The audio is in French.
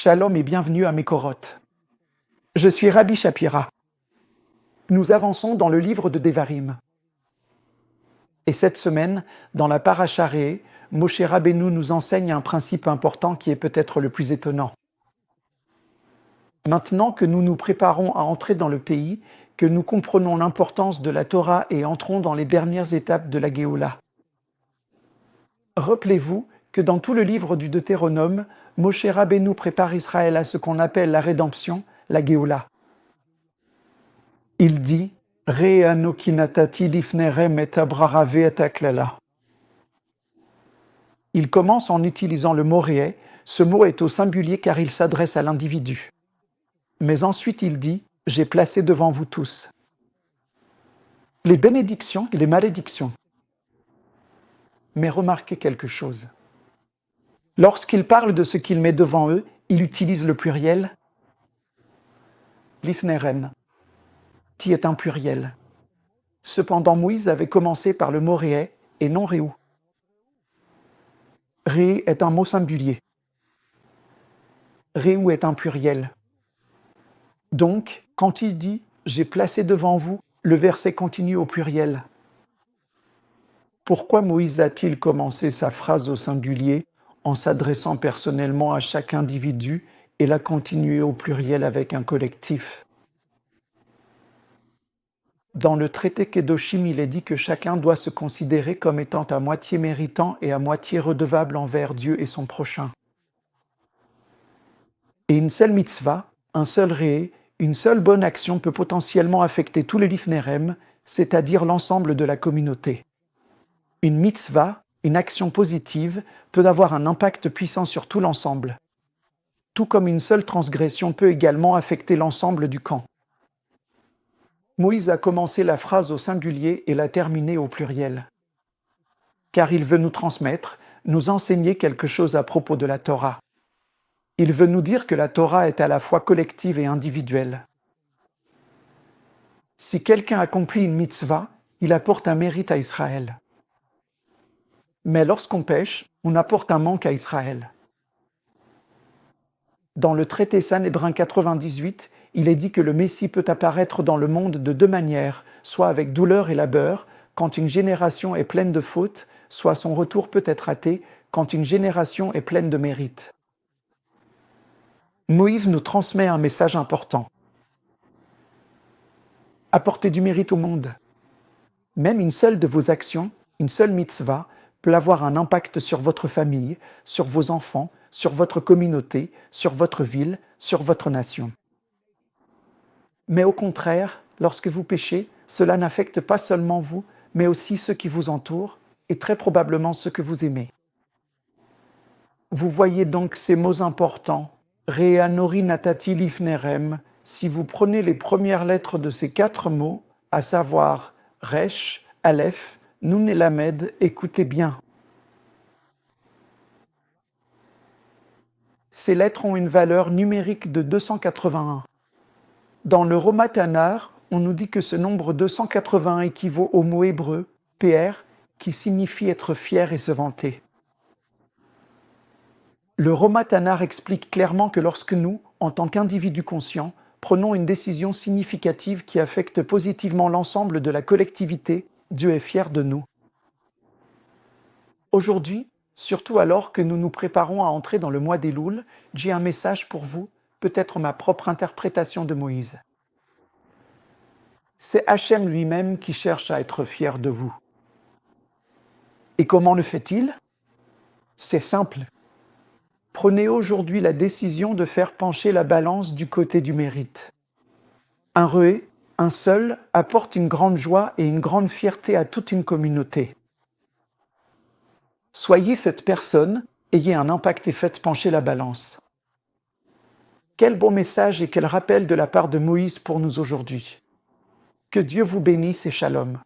Shalom et bienvenue à Mekorot. Je suis Rabbi Shapira. Nous avançons dans le livre de Devarim. Et cette semaine, dans la Parasha Re'eh, Moshe Rabbeinu nous enseigne un principe important qui est peut-être le plus étonnant. Maintenant que nous nous préparons à entrer dans le pays, que nous comprenons l'importance de la Torah et entrons dans les dernières étapes de la Géoula. Rappelez-vous que dans tout le livre du Deutéronome, Moshe Rabbeinu prépare Israël à ce qu'on appelle la rédemption, la Géoula. Il dit « Re'eh anoki natati lifnerem et abrarave et aklala ». Il commence en utilisant le mot « Re'eh ». Ce mot est au singulier car il s'adresse à l'individu. Mais ensuite il dit « J'ai placé devant vous tous ». Les bénédictions et les malédictions. Mais remarquez quelque chose. Lorsqu'il parle de ce qu'il met devant eux, il utilise le pluriel « lifnerem ». Ti est un pluriel. Cependant, Moïse avait commencé par le mot « Re'eh » et non « Re'ou ». « Re'eh » est un mot singulier. « Re'ou » est un pluriel. Donc, quand il dit « J'ai placé devant vous », le verset continue au pluriel. Pourquoi Moïse a-t-il commencé sa phrase au singulier en s'adressant personnellement à chaque individu et l'a continué au pluriel avec un collectif? Dans le traité Kedoshim, il est dit que chacun doit se considérer comme étant à moitié méritant et à moitié redevable envers Dieu et son prochain. Et une seule mitzvah, un seul Re'eh, une seule bonne action peut potentiellement affecter tous les lifnerem, c'est-à-dire l'ensemble de la communauté. Une mitzvah, une action positive, peut avoir un impact puissant sur tout l'ensemble. Tout comme une seule transgression peut également affecter l'ensemble du camp. Moïse a commencé la phrase au singulier et l'a terminée au pluriel. Car il veut nous transmettre, nous enseigner quelque chose à propos de la Torah. Il veut nous dire que la Torah est à la fois collective et individuelle. Si quelqu'un accomplit une mitzvah, il apporte un mérite à Israël. Mais lorsqu'on pêche, on apporte un manque à Israël. Dans le traité Sanhédrin 98, il est dit que le Messie peut apparaître dans le monde de deux manières, soit avec douleur et labeur, quand une génération est pleine de fautes, soit son retour peut être hâté, quand une génération est pleine de mérite. Moïse nous transmet un message important. Apportez du mérite au monde. Même une seule de vos actions, une seule mitzvah, peut avoir un impact sur votre famille, sur vos enfants, sur votre communauté, sur votre ville, sur votre nation. Mais au contraire, lorsque vous péchez, cela n'affecte pas seulement vous, mais aussi ceux qui vous entourent, et très probablement ceux que vous aimez. Vous voyez donc ces mots importants, Re'eh anori natati lifnerem, si vous prenez les premières lettres de ces 4 mots, à savoir Resh, Aleph, Nun et Lamed, écoutez bien. Ces lettres ont une valeur numérique de 281. Dans le Romatanar, on nous dit que ce nombre 281 équivaut au mot hébreu, PR, qui signifie être fier et se vanter. Le Romatanar explique clairement que lorsque nous, en tant qu'individus conscients, prenons une décision significative qui affecte positivement l'ensemble de la collectivité, Dieu est fier de nous. Aujourd'hui, surtout alors que nous nous préparons à entrer dans le mois d'Elul, j'ai un message pour vous, peut-être ma propre interprétation de Moïse. C'est Hachem lui-même qui cherche à être fier de vous. Et comment le fait-il? C'est simple. Prenez aujourd'hui la décision de faire pencher la balance du côté du mérite. Un Re'eh, un seul, apporte une grande joie et une grande fierté à toute une communauté. Soyez cette personne, ayez un impact et faites pencher la balance. Quel beau message et quel rappel de la part de Moïse pour nous aujourd'hui. Que Dieu vous bénisse et shalom.